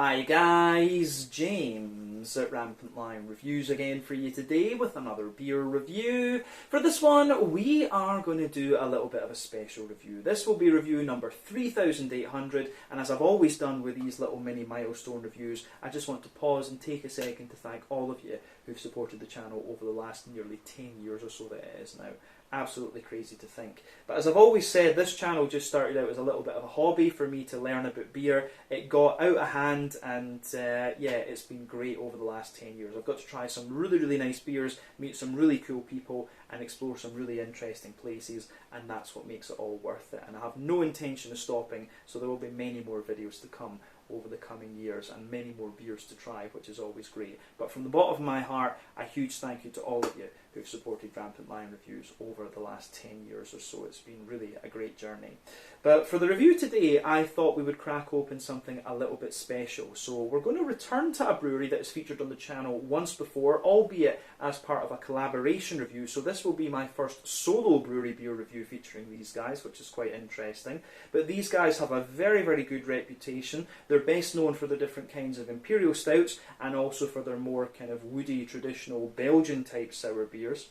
Hi guys, James at Rampant Lion Reviews again for you today with another beer review. For this one we are going to do a little bit of a special review. This will be review number 3800, and as I've always done with these little mini milestone reviews, I just want to pause and take a second to thank all of you who've supported the channel over the last nearly 10 years or so that it is now. Absolutely crazy to think. But as I've always said, this channel just started out as a little bit of a hobby for me to learn about beer. It got out of hand and yeah, it's been great over the last 10 years. I've got to try some really nice beers, meet some really cool people and explore some really interesting places, and that's what makes it all worth it. And I have no intention of stopping, so there will be many more videos to come over the coming years and many more beers to try, which is always great. But from the bottom of my heart, a huge thank you to all of you who've supported Rampant Lion Reviews over the last 10 years or so. It's been really a great journey. But for the review today, I thought we would crack open something a little bit special. So we're going to return to a brewery that has featured on the channel once before, albeit as part of a collaboration review. So this will be my first solo brewery beer review featuring these guys, which is quite interesting. But these guys have a very good reputation. They're best known for the different kinds of Imperial stouts and also for their more kind of woody, traditional Belgian type sour beers.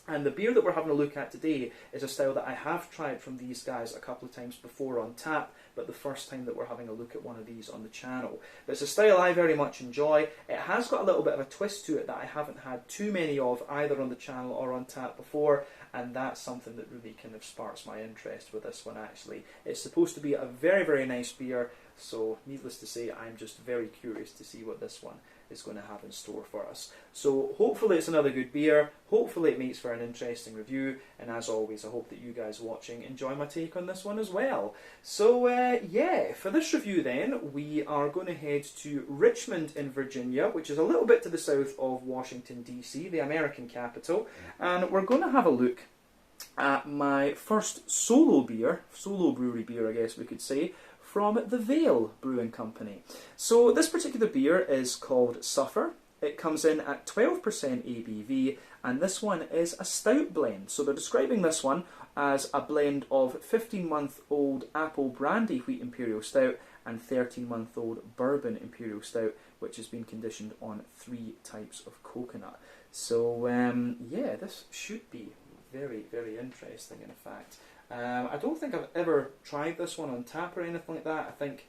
And the beer that we're having a look at today is a style that I have tried from these guys a couple of times before on tap, but the first time that we're having a look at one of these on the channel. But it's a style I very much enjoy. It has got a little bit of a twist to it that I haven't had too many of either on the channel or on tap before, and that's something that really kind of sparks my interest with this one actually. It's supposed to be a very nice beer, so needless to say I'm just very curious to see what this one is going to have in store for us. So hopefully it's another good beer, hopefully it makes for an interesting review, and as always I hope that you guys watching enjoy my take on this one as well. So yeah, for this review then we are going to head to Richmond in Virginia, which is a little bit to the south of Washington DC, the American capital, and we're going to have a look at my first solo brewery beer I guess we could say, from the Veil Brewing Company. So this particular beer is called Suffer. It comes in at 12% ABV, and this one is a stout blend. So they're describing this one as a blend of 15-month-old apple brandy wheat Imperial Stout and 13-month-old bourbon Imperial Stout, which has been conditioned on 3 types of coconut. So yeah, this should be very interesting in fact. I don't think I've ever tried this one on tap or anything like that. I think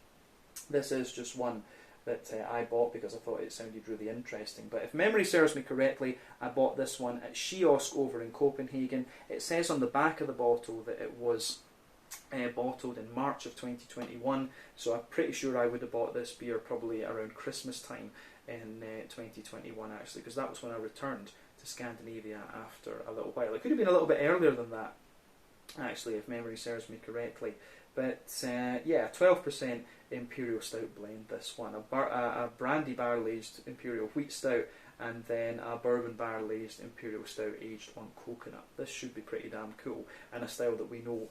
this is just one that I bought because I thought it sounded really interesting. But if memory serves me correctly, I bought this one at Kiosk over in Copenhagen. It says on the back of the bottle that it was bottled in March of 2021, so I'm pretty sure I would have bought this beer probably around Christmas time in 2021 actually, because that was when I returned to Scandinavia after a little while. It could have been a little bit earlier than that actually, if memory serves me correctly. But yeah, 12% Imperial Stout blend, this one. A brandy barrel-aged Imperial Wheat Stout, and then a bourbon barrel-aged Imperial Stout aged on coconut. This should be pretty damn cool, and a style that we know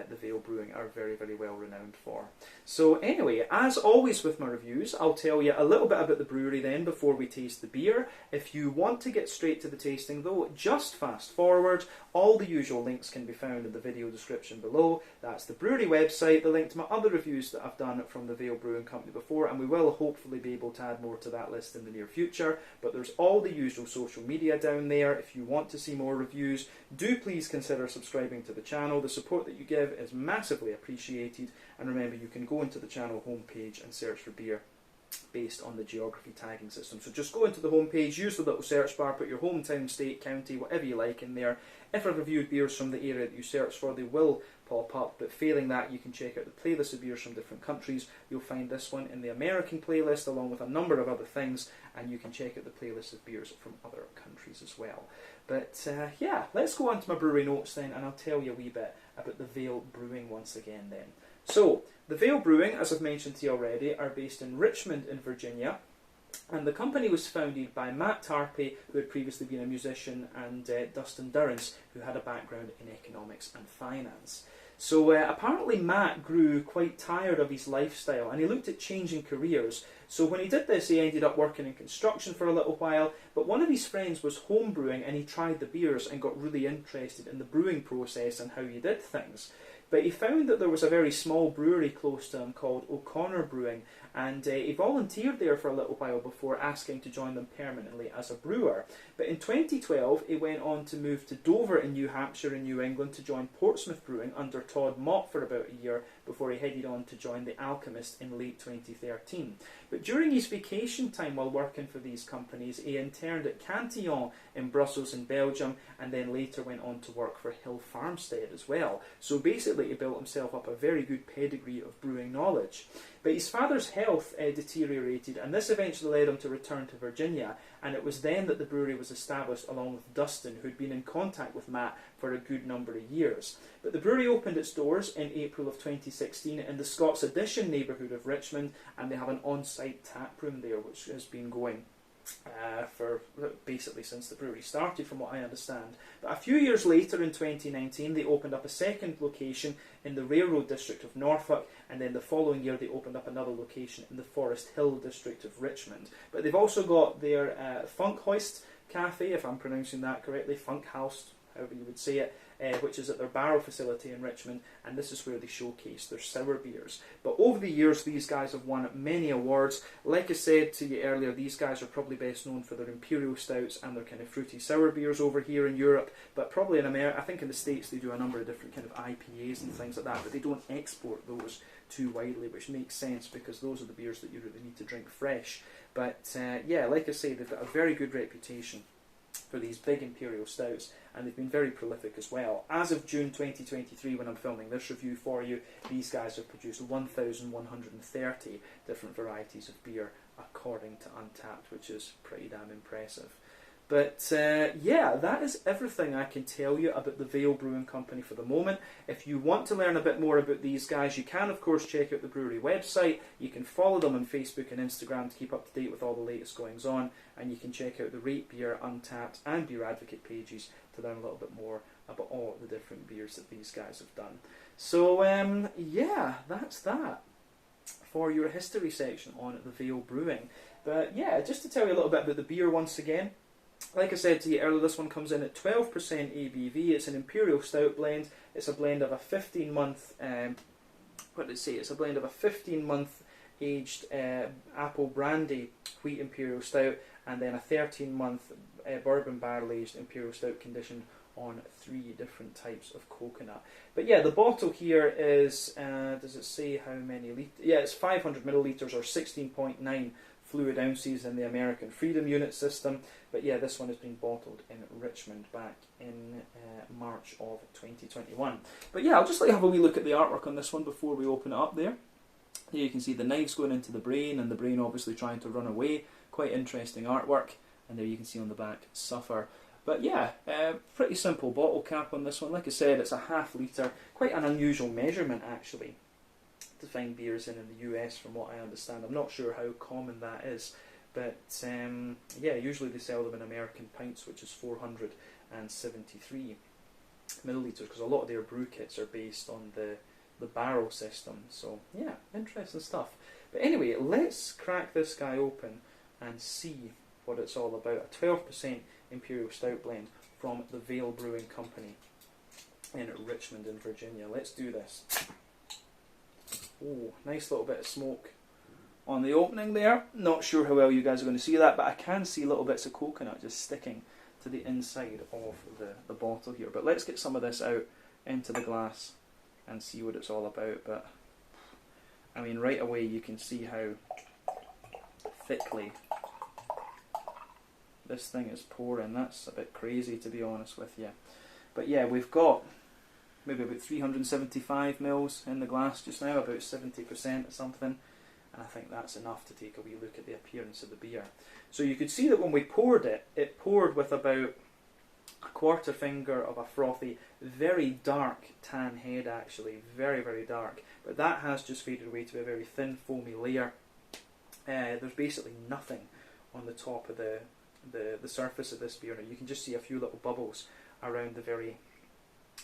the Veil Brewing are very well renowned for. So anyway, as always with my reviews, I'll tell you a little bit about the brewery then before we taste the beer. If you want to get straight to the tasting though, just fast forward. All the usual links can be found in the video description below. That's the brewery website, the link to my other reviews that I've done from the Veil Brewing Company before, and we will hopefully be able to add more to that list in the near future. But there's all the usual social media down there. If you want to see more reviews, do please consider subscribing to the channel. The support that you give is massively appreciated, and remember you can go into the channel homepage and search for beer based on the geography tagging system. So just go into the homepage, use the little search bar, put your hometown, state, county, whatever you like in there. If I've reviewed beers from the area that you search for, they will pop up, but failing that you can check out the playlist of beers from different countries. You'll find this one in the American playlist along with a number of other things, and you can check out the playlist of beers from other countries as well. But yeah, let's go on to my brewery notes then, and I'll tell you a wee bit about the Veil Brewing once again then. So, the Veil Brewing, as I've mentioned to you already, are based in Richmond in Virginia, and the company was founded by Matt Tarpey, who had previously been a musician, and Dustin Durrance, who had a background in economics and finance. So apparently Matt grew quite tired of his lifestyle, and he looked at changing careers. So when he did this, he ended up working in construction for a little while, but one of his friends was home brewing, and he tried the beers and got really interested in the brewing process and how you did things. But he found that there was a very small brewery close to him called O'Connor Brewing, and he volunteered there for a little while before asking to join them permanently as a brewer. But in 2012 he went on to move to Dover in New Hampshire in New England to join Portsmouth Brewing under Todd Mott for about a year before he headed on to join The Alchemist in late 2013. But during his vacation time while working for these companies, he interned at Cantillon in Brussels in Belgium, and then later went on to work for Hill Farmstead as well. So basically he built himself up a very good pedigree of brewing knowledge. But his father's health deteriorated, and this eventually led him to return to Virginia, and it was then that the brewery was established along with Dustin, who'd been in contact with Matt for a good number of years. But the brewery opened its doors in April of 2016 in the Scots Addition neighbourhood of Richmond, and they have an on-site tap room there which has been going for basically since the brewery started, from what I understand. But a few years later, in 2019, they opened up a second location in the Railroad District of Norfolk, and then the following year they opened up another location in the Forest Hill District of Richmond. But they've also got their Funk Hoist Cafe, if I'm pronouncing that correctly, Funk House, however you would say it, which is at their Barrow facility in Richmond, and this is where they showcase their sour beers. But over the years, these guys have won many awards. Like I said to you earlier, these guys are probably best known for their Imperial stouts and their kind of fruity sour beers over here in Europe, but probably in America, I think in the States they do a number of different kind of IPAs and things like that, but they don't export those too widely, which makes sense because those are the beers that you really need to drink fresh. But yeah, like I say, they've got a very good reputation for these big Imperial stouts, and they've been very prolific as well. As of June 2023, when I'm filming this review for you, these guys have produced 1,130 different varieties of beer according to Untappd, which is pretty damn impressive. But yeah, that is everything I can tell you about the Veil Brewing Company for the moment. If you want to learn a bit more about these guys, you can of course check out the brewery website. You can follow them on Facebook and Instagram to keep up to date with all the latest goings on, and you can check out the Rate Beer, Untappd and Beer Advocate pages to learn a little bit more about all the different beers that these guys have done. So yeah, that's that for your history section on the Veil Brewing. But yeah, just to tell you a little bit about the beer once again. Like I said to you earlier, this one comes in at 12% ABV. It's an Imperial Stout blend. It's a blend of a 15-month, what did it say? It's a blend of a 15-month aged apple brandy wheat Imperial Stout, and then a 13-month bourbon barrel aged Imperial Stout conditioned on 3 different types of coconut. But yeah, the bottle here is, does it say how many litres? Yeah, it's 500 millilitres or 16.9 fluid ounces in the American Freedom Unit system. But yeah, this one has been bottled in Richmond back in March of 2021. But yeah, I'll just let you have a wee look at the artwork on this one before we open it up there. Here you can see the knives going into the brain, and the brain obviously trying to run away. Quite interesting artwork. And there you can see on the back, Suffer. But yeah, pretty simple bottle cap on this one. Like I said, it's a ½ litre. Quite an unusual measurement actually to find beers in the US, from what I understand. I'm not sure how common that is, but yeah, usually they sell them in American pints, which is 473 millilitres, because a lot of their brew kits are based on the barrel system. So yeah, interesting stuff. But anyway, let's crack this guy open and see what it's all about. A 12% Imperial Stout blend from the Veil Brewing Company in Richmond in Virginia. Let's do this. Oh, nice little bit of smoke on the opening there. Not sure how well you guys are going to see that, but I can see little bits of coconut just sticking to the inside of the bottle here. But let's get some of this out into the glass and see what it's all about. But I mean, right away you can see how thickly this thing is pouring. That's a bit crazy, to be honest with you. But yeah, we've got maybe about 375 mils in the glass just now, about 70% or something, and I think that's enough to take a wee look at the appearance of the beer. So you could see that when we poured it, it poured with about a quarter finger of a frothy, very dark tan head actually, very, very dark, but that has just faded away to a very thin foamy layer. There's basically nothing on the top of the surface of this beer. Now you can just see a few little bubbles around the very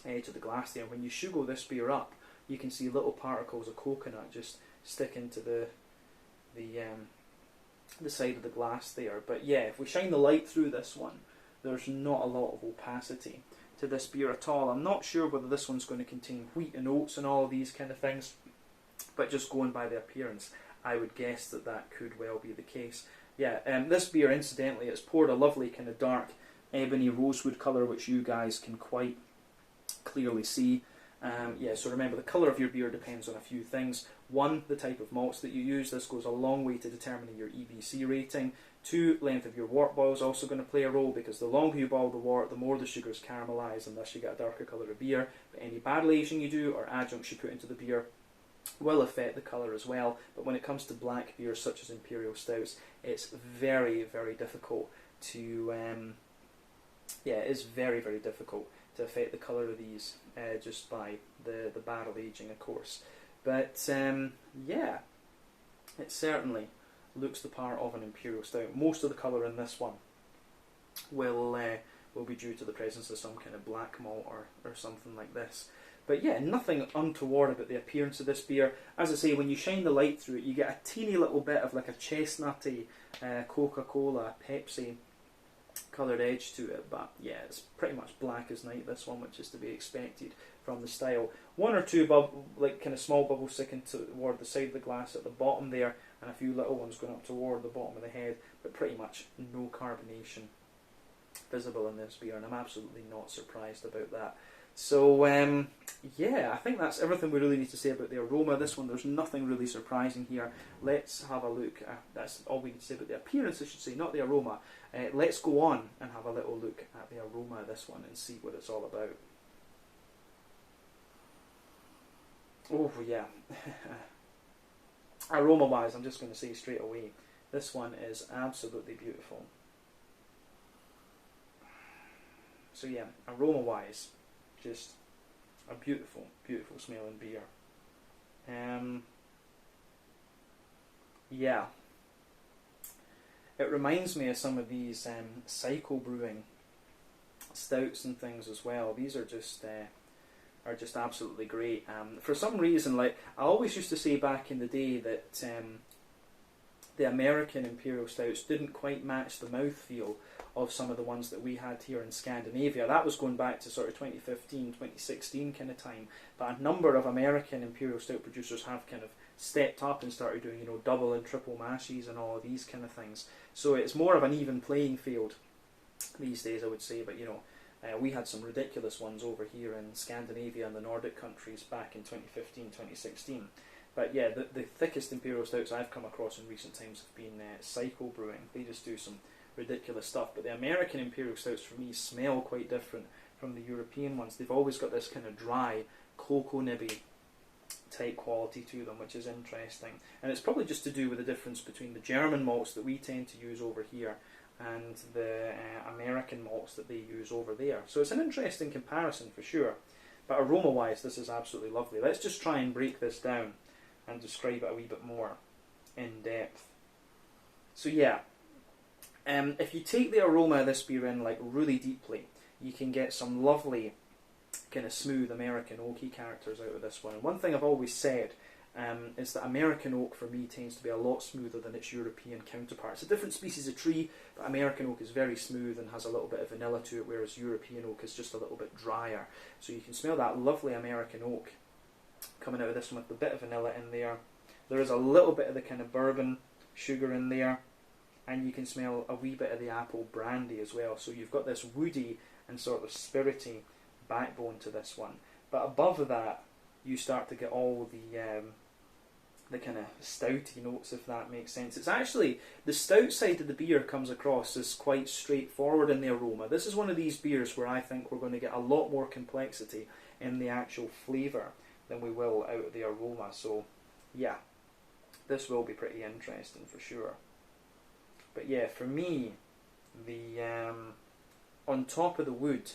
edge of the glass there. When you sugar this beer up, you can see little particles of coconut just sticking to the side of the glass there. But yeah, if we shine the light through this one, there's not a lot of opacity to this beer at all. I'm not sure whether this one's going to contain wheat and oats and all of these kind of things, but just going by the appearance, I would guess that that could well be the case. Yeah, this beer, incidentally, it's poured a lovely kind of dark ebony rosewood colour, which you guys can quite clearly see. Yeah, so remember, the colour of your beer depends on a few things. One, the type of malts that you use. This goes a long way to determining your EBC rating. Two, length of your wort boil is also going to play a role, because the longer you boil the wort, the more the sugars caramelise, and thus you get a darker colour of beer. But any barrel aging you do, or adjuncts you put into the beer, will affect the colour as well. But when it comes to black beers such as Imperial Stouts, it's very, very difficult to it's very, very difficult to affect the colour of these just by the barrel aging, of course. But yeah, it certainly looks the part of an Imperial Stout. Most of the colour in this one will be due to the presence of some kind of black malt or something like this. But yeah, nothing untoward about the appearance of this beer. As I say, when you shine the light through it, you get a teeny little bit of like a chestnutty Coca-Cola, Pepsi coloured edge to it. But yeah, it's pretty much black as night, this one, which is to be expected from the style. One or two kind of small bubbles sticking toward the side of the glass at the bottom there, and a few little ones going up toward the bottom of the head, but pretty much no carbonation visible in this beer, and I'm absolutely not surprised about that. So yeah, I think that's everything we really need to say about the aroma. This one, there's nothing really surprising here. Let's have a look. That's all we need to say about the appearance, I should say, not the aroma. Let's go on and have a little look at the aroma of this one and see what it's all about. Oh yeah. Aroma wise, I'm just going to say straight away, this one is absolutely beautiful. So yeah, aroma wise, just a beautiful, beautiful smelling beer. Yeah, it reminds me of some of these cycle brewing stouts and things as well. These are just absolutely great. For some reason, like I always used to say back in the day, that the American Imperial Stouts didn't quite match the mouthfeel of some of the ones that we had here in Scandinavia. That was going back to sort of 2015, 2016 kind of time. But a number of American Imperial Stout producers have kind of stepped up and started doing, double and triple mashes and all of these kind of things. So it's more of an even playing field these days, I would say. But we had some ridiculous ones over here in Scandinavia and the Nordic countries back in 2015, 2016. But yeah, the thickest Imperial Stouts I've come across in recent times have been cycle brewing. They just do some ridiculous stuff. But the American Imperial Stouts, for me, smell quite different from the European ones. They've always got this kind of dry, cocoa nibby type quality to them, which is interesting. And it's probably just to do with the difference between the German malts that we tend to use over here and the American malts that they use over there. So it's an interesting comparison for sure. But aroma-wise, this is absolutely lovely. Let's just try and break this down and describe it a wee bit more in depth. So yeah, if you take the aroma of this beer in like really deeply, you can get some lovely kind of smooth American oaky characters out of this one. And one thing I've always said is that American oak for me tends to be a lot smoother than its European counterpart. It's a different species of tree, but American oak is very smooth and has a little bit of vanilla to it, whereas European oak is just a little bit drier. So you can smell that lovely American oak coming out of this one with a bit of vanilla in there. There is a little bit of the kind of bourbon sugar in there, and you can smell a wee bit of the apple brandy as well. So you've got this woody and sort of spirity backbone to this one. But above that, you start to get all the kind of stouty notes, if that makes sense. It's actually, the stout side of the beer comes across as quite straightforward in the aroma. This is one of these beers where I think we're going to get a lot more complexity in the actual flavour than we will out of the aroma. So yeah, this will be pretty interesting for sure. But yeah, for me, the on top of the wood,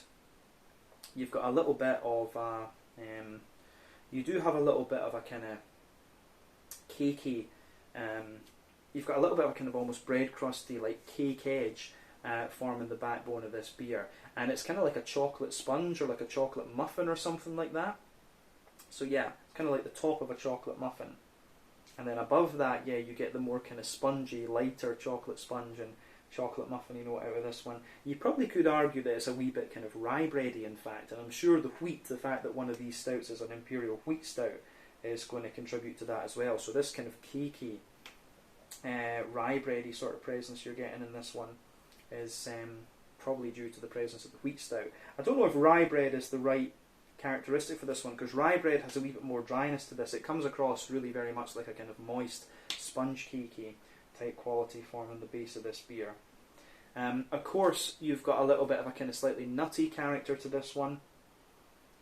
you've got a little bit of you do have a little bit of a kind of cakey, you've got a little bit of a kind of almost bread crusty, like cake edge forming the backbone of this beer, and it's kind of like a chocolate sponge or like a chocolate muffin or something like that. So yeah, it's kind of like the top of a chocolate muffin, and then above that, yeah, you get the more kind of spongy, lighter chocolate sponge and chocolate muffin out of this one. You probably could argue that it's a wee bit kind of rye bready, in fact, and I'm sure the wheat, the fact that one of these stouts is an Imperial wheat stout, is going to contribute to that as well. So this kind of cakey rye bready sort of presence you're getting in this one is probably due to the presence of the wheat stout. I don't know if rye bread is the right characteristic for this one, because rye bread has a wee bit more dryness to this. It comes across really very much like a kind of moist, sponge cakey type quality forming the base of this beer. Of course, you've got a little bit of a kind of slightly nutty character to this one.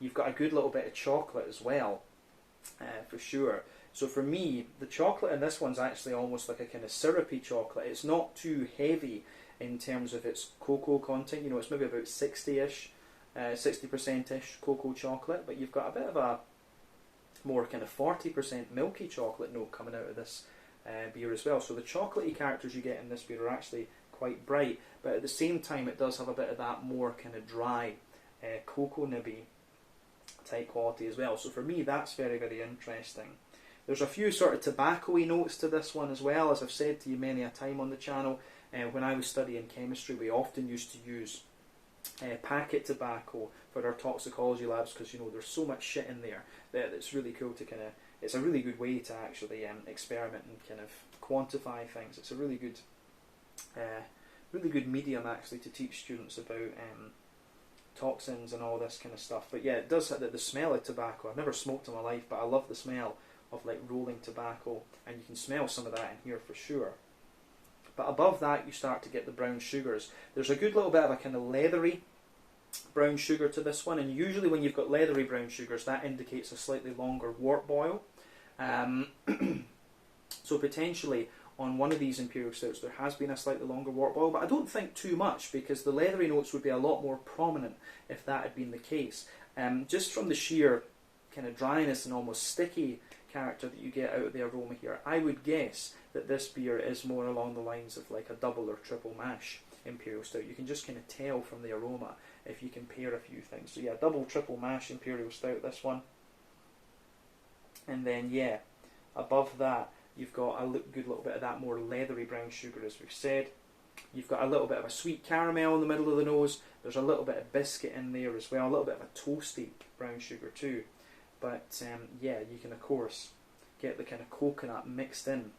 You've got a good little bit of chocolate as well, for sure. So for me, the chocolate in this one's actually almost like a kind of syrupy chocolate. It's not too heavy in terms of its cocoa content. You know, it's maybe about 60-ish, 60%-ish cocoa chocolate, but you've got a bit of a more kind of 40% milky chocolate note coming out of this beer as well. So the chocolatey characters you get in this beer are actually quite bright, but at the same time it does have a bit of that more kind of dry, cocoa nibby type quality as well. So for me, that's very, very interesting. There's a few sort of tobacco-y notes to this one as well. As I've said to you many a time on the channel, when I was studying chemistry, we often used to use packet tobacco for our toxicology labs, because, you know, there's so much shit in there that it's really cool to kind of, it's a really good way to actually experiment and kind of quantify things. It's a really good medium actually to teach students about toxins and all this kind of stuff. But yeah, it does have the smell of tobacco. I've never smoked in my life, but I love the smell of like rolling tobacco, and you can smell some of that in here for sure. But above that, you start to get the brown sugars. There's a good little bit of a kind of leathery brown sugar to this one, and usually when you've got leathery brown sugars, that indicates a slightly longer wort boil. So potentially on one of these Imperial Stouts there has been a slightly longer wort boil, but I don't think too much, because the leathery notes would be a lot more prominent if that had been the case. Just from the sheer kind of dryness and almost sticky character that you get out of the aroma here, I would guess that this beer is more along the lines of like a double or triple mash Imperial Stout. You can just kind of tell from the aroma if you compare a few things. So yeah, double, triple mash Imperial Stout, this one. And then yeah, above that you've got a good little bit of that more leathery brown sugar, as we've said. You've got a little bit of a sweet caramel in the middle of the nose. There's a little bit of biscuit in there as well, a little bit of a toasty brown sugar too. But yeah, you can of course get the kind of coconut mixed in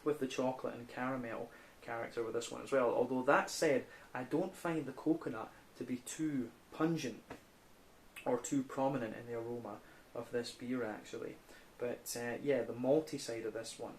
with the chocolate and caramel character with this one as well. Although that said, I don't find the coconut to be too pungent or too prominent in the aroma of this beer actually. But yeah, the malty side of this one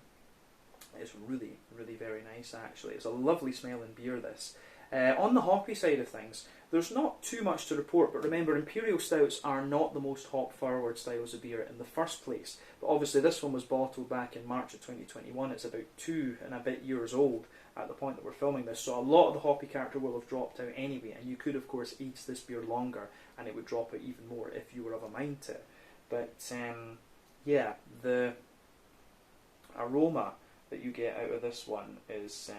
is really, really very nice actually. It's a lovely smelling beer, this. On the hoppy side of things, there's not too much to report, but remember, Imperial Stouts are not the most hop-forward styles of beer in the first place. But obviously this one was bottled back in March of 2021. It's about 2 and a bit years old at the point that we're filming this, so a lot of the hoppy character will have dropped out anyway, and you could of course age this beer longer and it would drop out even more if you were of a mind to. But yeah, the aroma that you get out of this one is,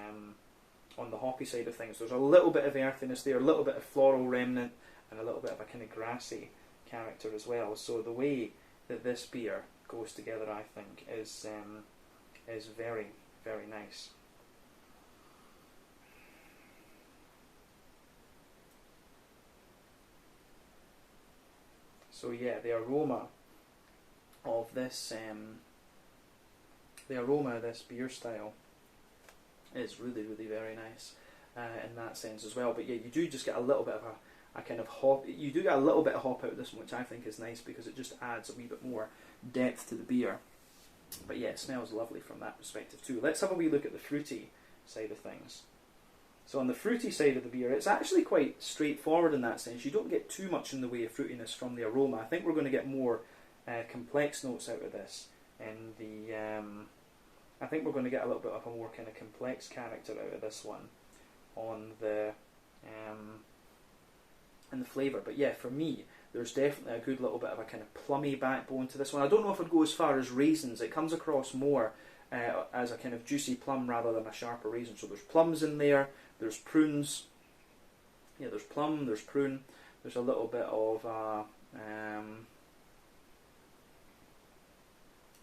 on the hoppy side of things, there's a little bit of earthiness there, a little bit of floral remnant, and a little bit of a kind of grassy character as well. So the way that this beer goes together, I think, is very, very nice. So yeah, the aroma of this beer style is really, really very nice in that sense as well. But yeah, you do just get a little bit of a kind of hop. You do get a little bit of hop out of this one, which I think is nice because it just adds a wee bit more depth to the beer. But yeah, it smells lovely from that perspective too. Let's have a wee look at the fruity side of things. So on the fruity side of the beer, it's actually quite straightforward in that sense. You don't get too much in the way of fruitiness from the aroma. I think we're going to get more complex notes out of this in the I think we're going to get a little bit of a more kind of complex character out of this one on the in the flavour. But yeah, for me, there's definitely a good little bit of a kind of plummy backbone to this one. I don't know if I'd go as far as raisins. It comes across more as a kind of juicy plum rather than a sharper raisin. So there's plums in there, there's prunes. Yeah, there's plum, there's prune. There's a little bit of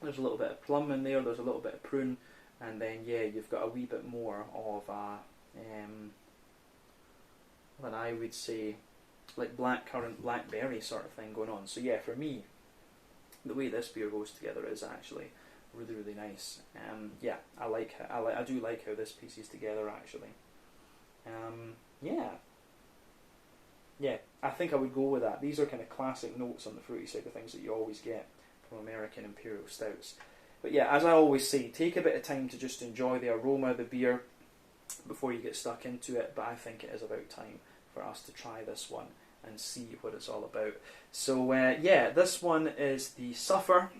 there's a little bit of plum in there, there's a little bit of prune, and then yeah, you've got a wee bit more of than I would say like blackcurrant, blackberry sort of thing going on. So yeah, for me, the way this beer goes together is actually really, really nice. Yeah, I do like how this pieces together actually. Yeah. Yeah, I think I would go with that. These are kind of classic notes on the fruity side of things that you always get from American Imperial Stouts. But yeah, as I always say, take a bit of time to just enjoy the aroma of the beer before you get stuck into it, but I think it is about time for us to try this one and see what it's all about. So yeah, this one is the Suffer,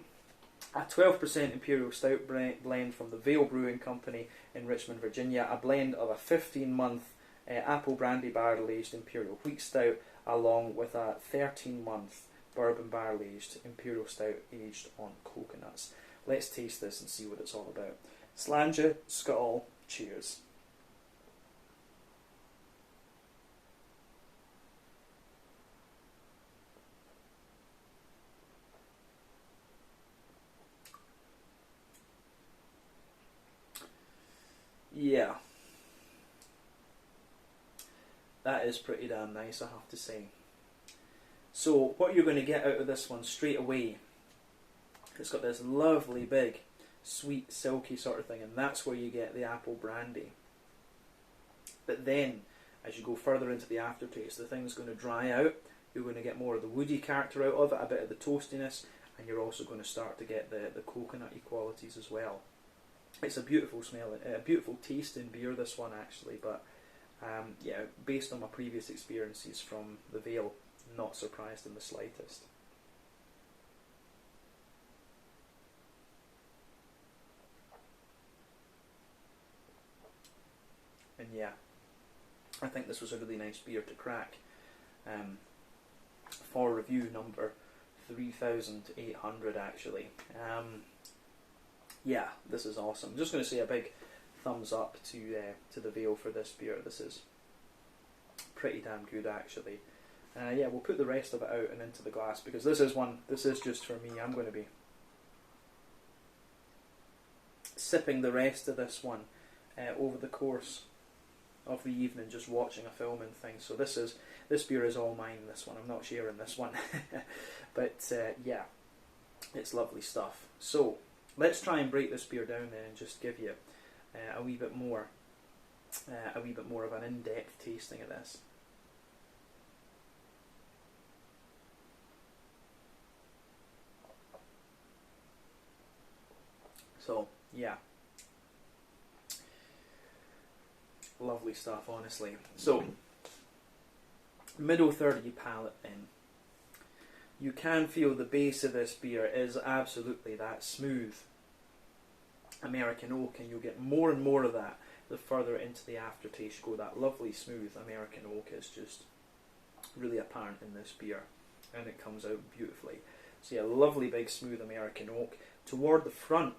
a 12% Imperial Stout blend from the Veil Brewing Company in Richmond, Virginia, a blend of a 15-month apple brandy barrel aged Imperial Wheat Stout along with a 13-month bourbon barrel aged Imperial Stout aged on coconuts. Let's taste this and see what it's all about. Slàinte, skål, cheers. Yeah, that is pretty damn nice, I have to say. So what you're going to get out of this one straight away, it's got this lovely big sweet silky sort of thing, and that's where you get the apple brandy. But then as you go further into the aftertaste, the thing's going to dry out, you're going to get more of the woody character out of it, a bit of the toastiness, and you're also going to start to get the coconutty qualities as well. It's a beautiful smell, a beautiful taste in beer, this one actually, but yeah, based on my previous experiences from the Veil, not surprised in the slightest. And yeah, I think this was a really nice beer to crack for review number 3,800 actually. Yeah, this is awesome. I'm just going to say a big thumbs up to the Veil for this beer. This is pretty damn good actually. Yeah, we'll put the rest of it out and into the glass because this is just for me. I'm going to be sipping the rest of this one over the course of the evening, just watching a film and things. So this beer is all mine, this one. I'm not sharing this one. But yeah, it's lovely stuff. So let's try and break this beer down then and just give you a wee bit more of an in-depth tasting of this. So yeah, lovely stuff, honestly. So middle third of your palate then. You can feel the base of this beer is absolutely that smooth American oak, and you'll get more and more of that the further into the aftertaste you go. That lovely smooth American oak is just really apparent in this beer, and it comes out beautifully. So yeah, lovely big smooth American oak. Toward the front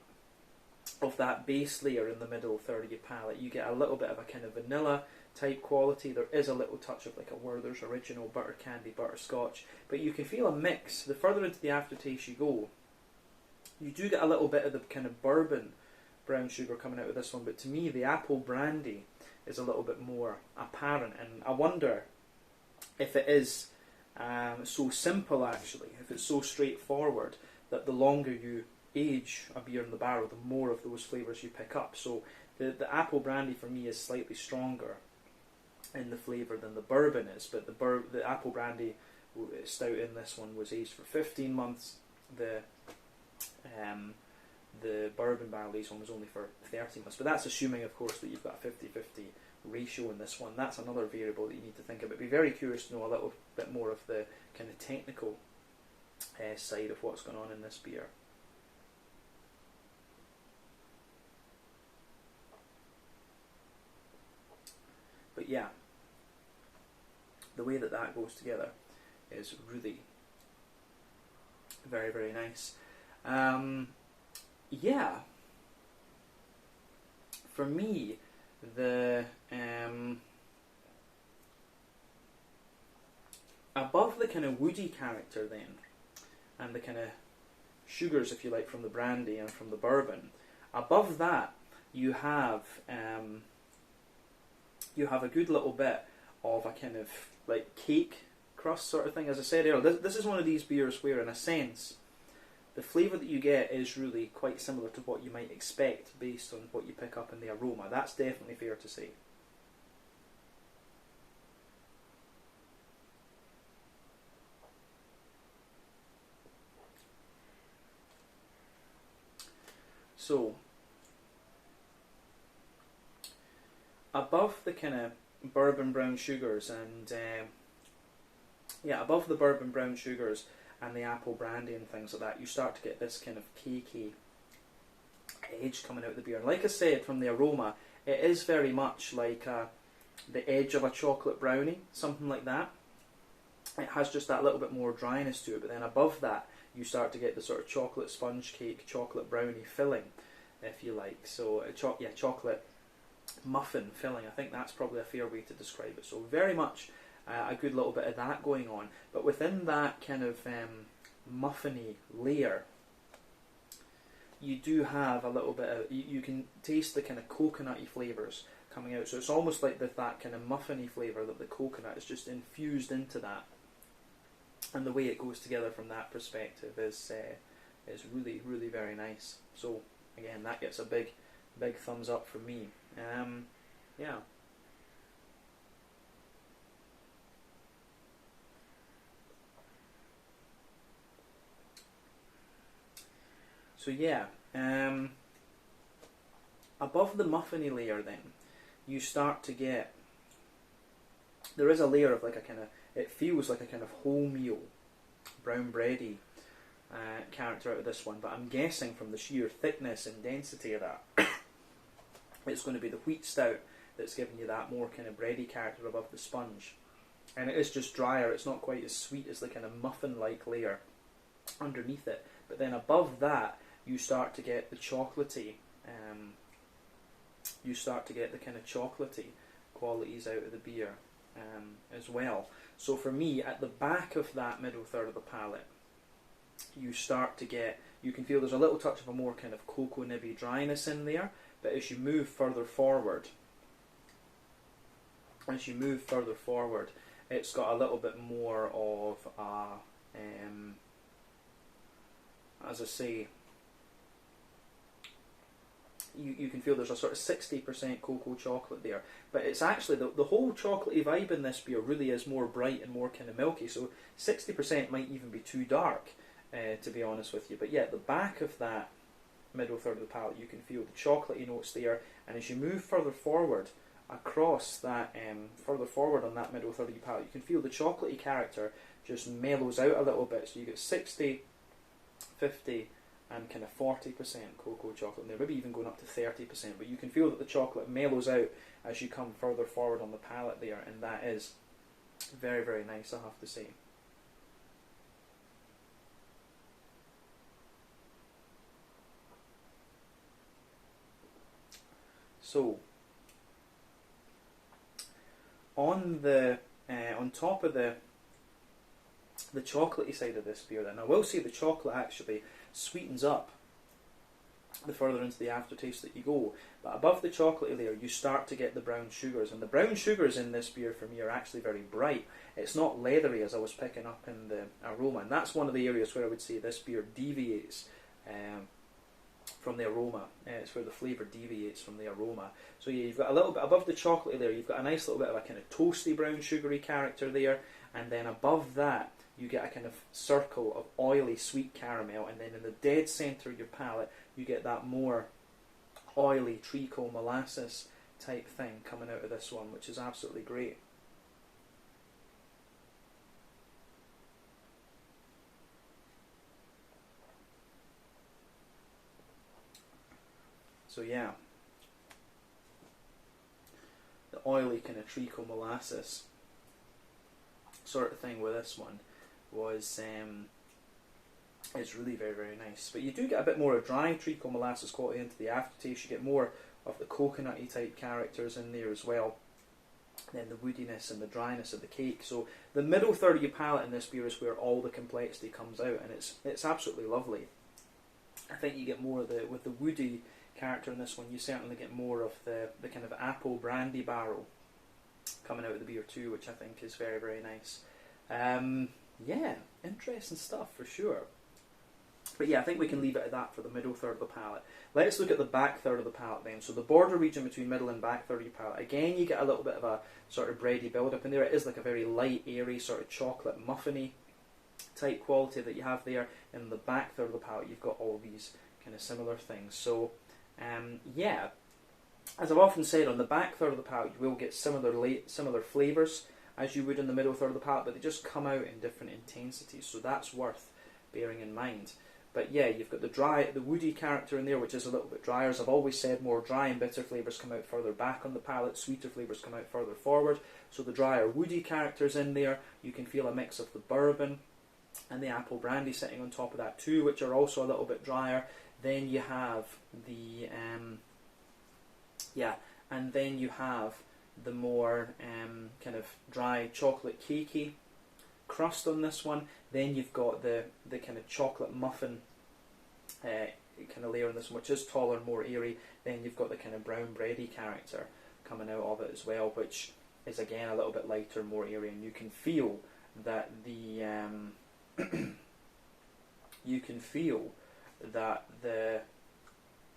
of that base layer in the middle third of your palate, you get a little bit of a kind of vanilla type quality. There is a little touch of like a Werther's Original butter candy butterscotch, but you can feel a mix. The further into the aftertaste you go, you do get a little bit of the kind of bourbon brown sugar coming out of this one, but to me the apple brandy is a little bit more apparent, and I wonder if it is so simple actually, if it's so straightforward that the longer you age a beer in the barrel, the more of those flavours you pick up. So the apple brandy for me is slightly stronger in the flavour than the bourbon is, but the apple brandy stout in this one was aged for 15 months. The bourbon barrel aged one was only for 30 months, but that's assuming of course that you've got a 50-50 ratio in this one. That's another variable that you need to think about. Be very curious to know a little bit more of the kind of technical side of what's going on in this beer. But yeah, the way that that goes together is really very, very nice. Yeah, for me, the above the kind of woody character then, and the kind of sugars, if you like, from the brandy and from the bourbon, above that you have a good little bit of a kind of like cake crust sort of thing. As I said earlier, this is one of these beers where in a sense the flavour that you get is really quite similar to what you might expect based on what you pick up in the aroma. That's definitely fair to say. So, above the kind of bourbon brown sugars and above the bourbon brown sugars and the apple brandy and things like that, you start to get this kind of cakey edge coming out of the beer. And like I said, from the aroma, it is very much like the edge of a chocolate brownie, something like that. It has just that little bit more dryness to it, but then above that, you start to get the sort of chocolate sponge cake, chocolate brownie filling, if you like. So, chocolate muffin filling. I think that's probably a fair way to describe it. So very much a good little bit of that going on. But within that kind of muffiny layer, you do have a little bit of, you can taste the kind of coconutty flavours coming out. So it's almost like that kind of muffiny flavour that the coconut is just infused into that. And the way it goes together from that perspective is really, really very nice. So again, that gets a big thumbs up from me. Yeah. So yeah, above the muffiny layer then, you start to get, there is a layer of like a kind of, it feels like a kind of wholemeal, brown bready character out of this one, but I'm guessing from the sheer thickness and density of that, it's going to be the wheat stout that's giving you that more kind of bready character above the sponge. And it is just drier, it's not quite as sweet as the kind of muffin-like layer underneath it. But then above that, you start to get the chocolatey, you start to get the kind of chocolatey qualities out of the beer as well. So for me, at the back of that middle third of the palate, you start to get, you can feel there's a little touch of a more kind of cocoa nibby dryness in there, but as you move further forward, it's got a little bit more of a, as I say, you can feel there's a sort of 60% cocoa chocolate there, but it's actually, the whole chocolatey vibe in this beer really is more bright and more kind of milky, so 60% might even be too dark, to be honest with you. But yeah, at the back of that middle third of the palate, you can feel the chocolatey notes there, and as you move further forward across that, further forward on that middle third of the palate, you can feel the chocolatey character just mellows out a little bit, so you get 60, 50 and kind of 40% cocoa chocolate in there, maybe even going up to 30%, but you can feel that the chocolate mellows out as you come further forward on the palate there, and that is very, very nice, I have to say. So, on top of the chocolatey side of this beer, then I will say the chocolate actually sweetens up the further into the aftertaste that you go. But above the chocolatey layer, you start to get the brown sugars, and the brown sugars in this beer for me are actually very bright. It's not leathery as I was picking up in the aroma, and that's one of the areas where I would say this beer deviates from the aroma. It's where the flavour deviates from the aroma. So yeah, you've got a little bit above the chocolatey layer, you've got a nice little bit of a kind of toasty brown sugary character there, and then above that you get a kind of circle of oily sweet caramel, and then in the dead centre of your palate you get that more oily treacle molasses type thing coming out of this one, which is absolutely great. So yeah, the oily kind of treacle molasses sort of thing with this one was it's really very, very nice. But you do get a bit more of dry treacle molasses quality into the aftertaste. You get more of the coconutty type characters in there as well, then the woodiness and the dryness of the cake. So the middle third of your palate in this beer is where all the complexity comes out, and it's absolutely lovely. I think you get more of the, with the woody character in this one, you certainly get more of the kind of apple brandy barrel coming out of the beer too, which I think is very, very nice. Yeah, interesting stuff for sure. But yeah, I think we can leave it at that for the middle third of the palate. Let's look at the back third of the palate then. So the border region between middle and back third of your palate. Again, you get a little bit of a sort of bready build-up in there. It is like a very light, airy, sort of chocolate, muffiny type quality that you have there. In the back third of the palate, you've got all these kind of similar things. So, yeah, as I've often said, on the back third of the palate, you will get similar flavours as you would in the middle third of the palate, but they just come out in different intensities. So that's worth bearing in mind. But yeah, you've got the woody character in there, which is a little bit drier. As I've always said, more dry and bitter flavours come out further back on the palate, sweeter flavours come out further forward. So the drier woody character's in there. You can feel a mix of the bourbon and the apple brandy sitting on top of that too, which are also a little bit drier. Then you have the and then you have the more kind of dry chocolate cakey crust on this one. Then you've got the kind of chocolate muffin kind of layer on this one, which is taller, more airy. Then you've got the kind of brown bready character coming out of it as well, which is again a little bit lighter, more airy, and you can feel that the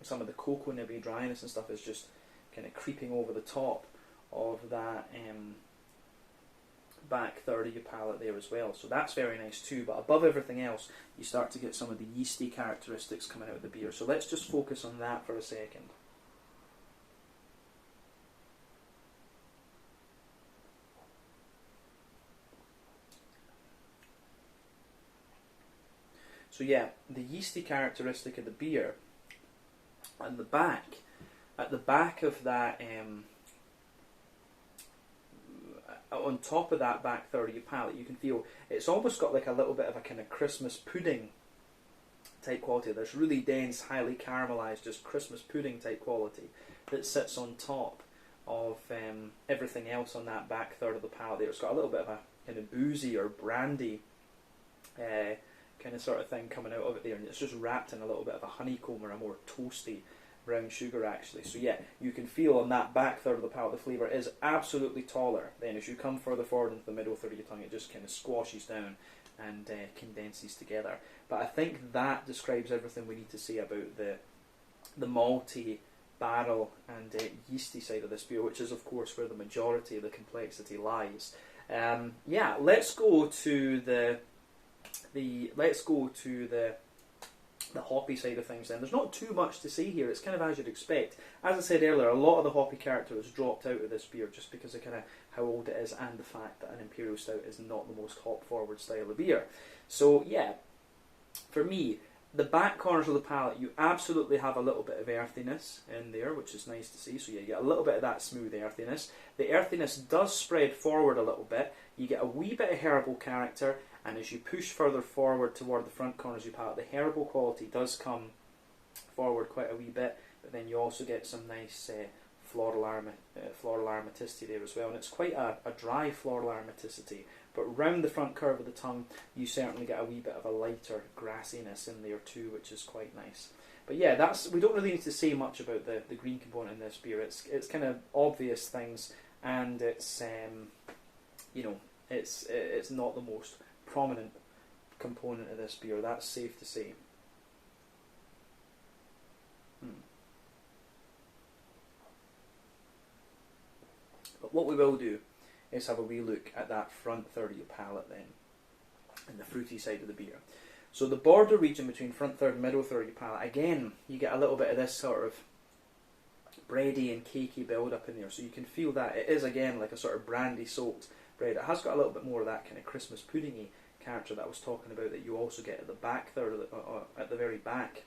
some of the cocoa nibby dryness and stuff is just kind of creeping over the top of that back third of your palate there as well. So that's very nice too, but above everything else you start to get some of the yeasty characteristics coming out of the beer. So let's just focus on that for a second. So yeah, the yeasty characteristic of the beer at the back of that on top of that back third of your palate, you can feel it's almost got like a little bit of a kind of Christmas pudding type quality. There's really dense, highly caramelized, just Christmas pudding type quality that sits on top of everything else on that back third of the palate there. It's got a little bit of a kind of boozy or brandy kind of sort of thing coming out of it there, and it's just wrapped in a little bit of a honeycomb or a more toasty brown sugar actually. So yeah, you can feel on that back third of the palate the flavour is absolutely taller. Then as you come further forward into the middle third of your tongue, it just kind of squashes down and condenses together. But I think that describes everything we need to say about the malty, barrel and yeasty side of this beer, which is of course where the majority of the complexity lies. Yeah, let's go to the hoppy side of things then. There's not too much to say here, it's kind of as you'd expect. As I said earlier, a lot of the hoppy character has dropped out of this beer just because of kind of how old it is and the fact that an Imperial Stout is not the most hop forward style of beer. So yeah, for me, the back corners of the palate, you absolutely have a little bit of earthiness in there, which is nice to see. So yeah, you get a little bit of that smooth earthiness. The earthiness does spread forward a little bit. You get a wee bit of herbal character, and as you push further forward toward the front corners of your palate, the herbal quality does come forward quite a wee bit, but then you also get some nice floral aromaticity there as well, and it's quite a dry floral aromaticity, but round the front curve of the tongue you certainly get a wee bit of a lighter grassiness in there too, which is quite nice. But yeah, we don't really need to say much about the green component in this beer. It's kind of obvious things, and it's it's not the most prominent component of this beer, that's safe to say. But what we will do is have a wee look at that front third of your palate then, and the fruity side of the beer. So the border region between front third and middle third of your palate, again, you get a little bit of this sort of bready and cakey build up in there, so you can feel that. It is again like a sort of brandy soaked bread. It has got a little bit more of that kind of Christmas puddingy character that I was talking about that you also get at the back third, at the very back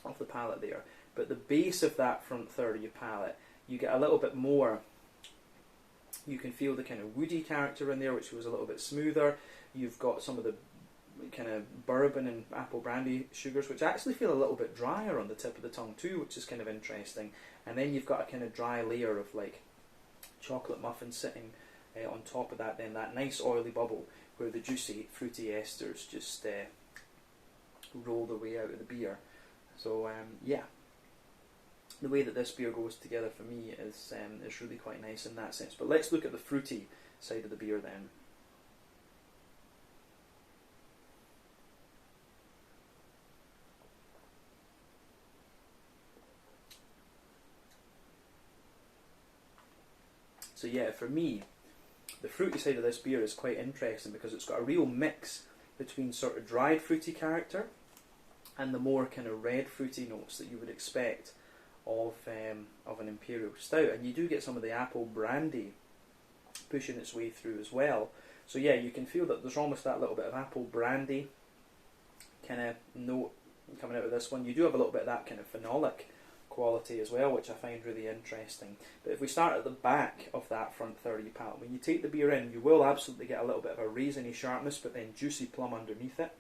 of the palate there. But the base of that front third of your palate, you get a little bit more. You can feel the kind of woody character in there, which was a little bit smoother. You've got some of the kind of bourbon and apple brandy sugars, which actually feel a little bit drier on the tip of the tongue too, which is kind of interesting. And then you've got a kind of dry layer of like chocolate muffin sitting on top of that, then that nice oily bubble where the juicy fruity esters just roll their way out of the beer. So yeah, the way that this beer goes together for me is really quite nice in that sense. But let's look at the fruity side of the beer then. So yeah, for me, the fruity side of this beer is quite interesting because it's got a real mix between sort of dried fruity character and the more kind of red fruity notes that you would expect of an Imperial Stout. And you do get some of the apple brandy pushing its way through as well. So yeah, you can feel that there's almost that little bit of apple brandy kind of note coming out of this one. You do have a little bit of that kind of phenolic quality as well, which I find really interesting. But if we start at the back of that front third of your palate, when you take the beer in, you will absolutely get a little bit of a raisiny sharpness, but then juicy plum underneath it.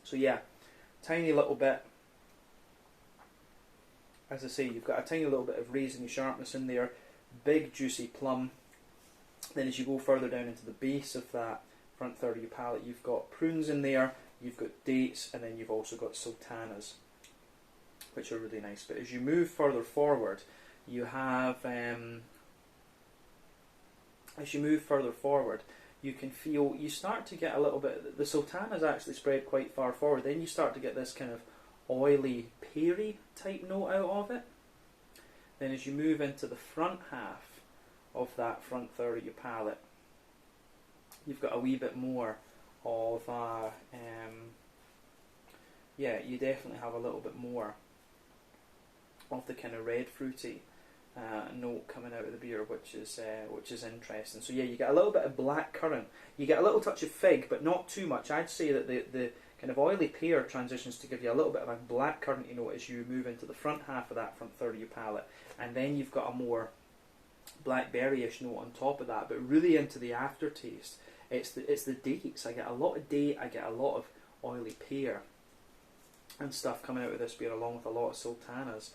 So yeah, tiny little bit, as I say, you've got a tiny little bit of raisiny sharpness in there, big juicy plum. Then as you go further down into the base of that front third of your palate, you've got prunes in there, you've got dates, and then you've also got sultanas, which are really nice. But as you move further forward, you have, you can feel, you start to get a little bit, the sultanas actually spread quite far forward, then you start to get this kind of oily, peary type note out of it. Then as you move into the front half of that front third of your palate, you've got a wee bit more of you definitely have a little bit more of the kind of red fruity note coming out of the beer, which is interesting. So yeah, you get a little bit of black currant, you get a little touch of fig, but not too much. I'd say that the kind of oily pear transitions to give you a little bit of a black curranty note as you move into the front half of that front third of your palate, and then you've got a more blackberry-ish note on top of that. But really into the aftertaste, it's the dates. I get a lot of date, I get a lot of oily pear and stuff coming out of this beer, along with a lot of sultanas.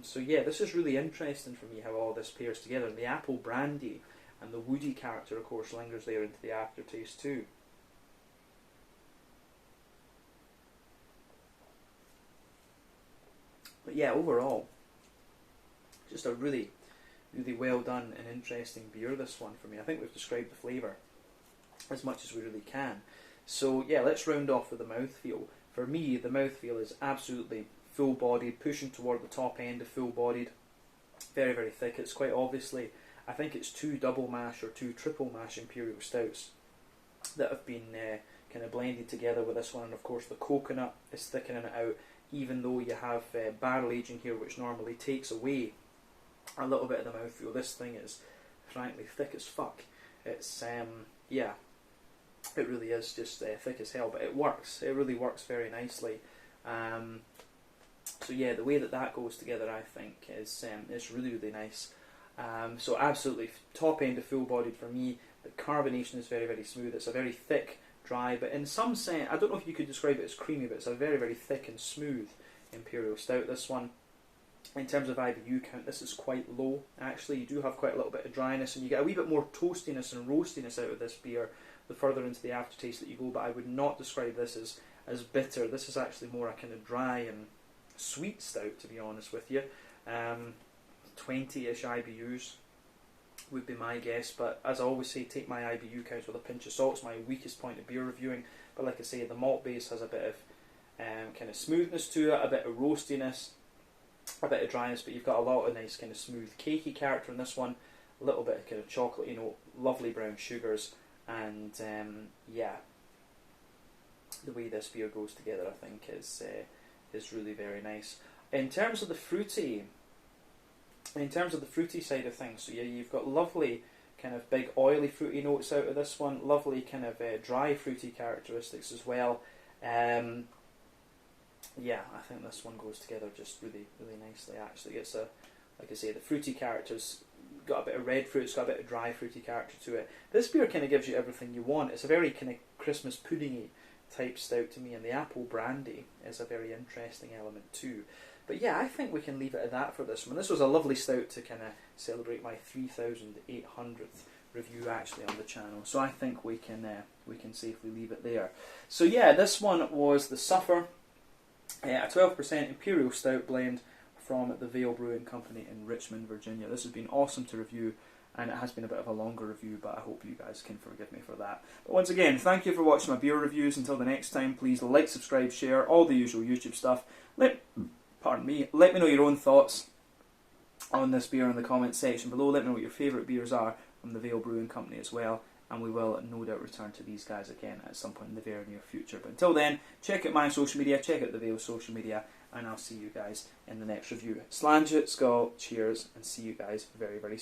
So yeah, this is really interesting for me, how all this pairs together. And the apple brandy and the woody character, of course, lingers there into the aftertaste too. But yeah, overall, just a really, really well done and interesting beer, this one, for me. I think we've described the flavour as much as we really can. So yeah, let's round off with the mouthfeel. For me, the mouthfeel is absolutely full-bodied, pushing toward the top end of full-bodied. Very, very thick. It's quite obviously, I think it's 2 double mash or 2 triple mash Imperial Stouts that have been kind of blended together with this one. And of course the coconut is thickening it out, even though you have barrel aging here, which normally takes away a little bit of the mouthfeel. This thing is frankly thick as fuck. It's yeah, it really is just thick as hell, but it works. It really works very nicely. So yeah, the way that goes together, I think, is really, really nice. So absolutely top end of full bodied for me. The carbonation is very, very smooth. It's a very thick, dry, but in some sense, I don't know if you could describe it as creamy, but it's a very, very thick and smooth Imperial Stout, this one. In terms of IBU count, this is quite low. Actually, you do have quite a little bit of dryness, and you get a wee bit more toastiness and roastiness out of this beer the further into the aftertaste that you go, but I would not describe this as bitter. This is actually more a kind of dry and sweet stout, to be honest with you. 20-ish IBUs would be my guess, but as I always say, take my IBU counts with a pinch of salt. It's my weakest point of beer reviewing, but like I say, the malt base has a bit of kind of smoothness to it, a bit of roastiness, a bit of dryness, but you've got a lot of nice kind of smooth cakey character in this one, a little bit of kind of chocolate, lovely brown sugars, and yeah, the way this beer goes together, I think, is really very nice. In terms of the fruity side of things, so yeah, you've got lovely kind of big oily fruity notes out of this one, lovely kind of dry fruity characteristics as well. Yeah, I think this one goes together just really, really nicely. Actually, it's like I say, the fruity character's got a bit of red fruit, it's got a bit of dry fruity character to it. This beer kind of gives you everything you want. It's a very kind of Christmas puddingy type stout to me, and the apple brandy is a very interesting element too. But yeah, I think we can leave it at that for this one. This was a lovely stout to kind of celebrate my 3,800th review actually on the channel. So I think we can safely leave it there. So yeah, this one was the Suffer, a 12% Imperial Stout blend from the Veil Brewing Company in Richmond, Virginia. This has been awesome to review, and it has been a bit of a longer review, but I hope you guys can forgive me for that. But once again, thank you for watching my beer reviews. Until the next time, please like, subscribe, share, all the usual YouTube stuff. Let pardon me, let me know your own thoughts on this beer in the comments section below. Let me know what your favourite beers are from the Veil Brewing Company as well, and we will no doubt return to these guys again at some point in the very near future. But until then, check out my social media, check out the Veil social media, and I'll see you guys in the next review. Slange it, skull, cheers, and see you guys very, very soon.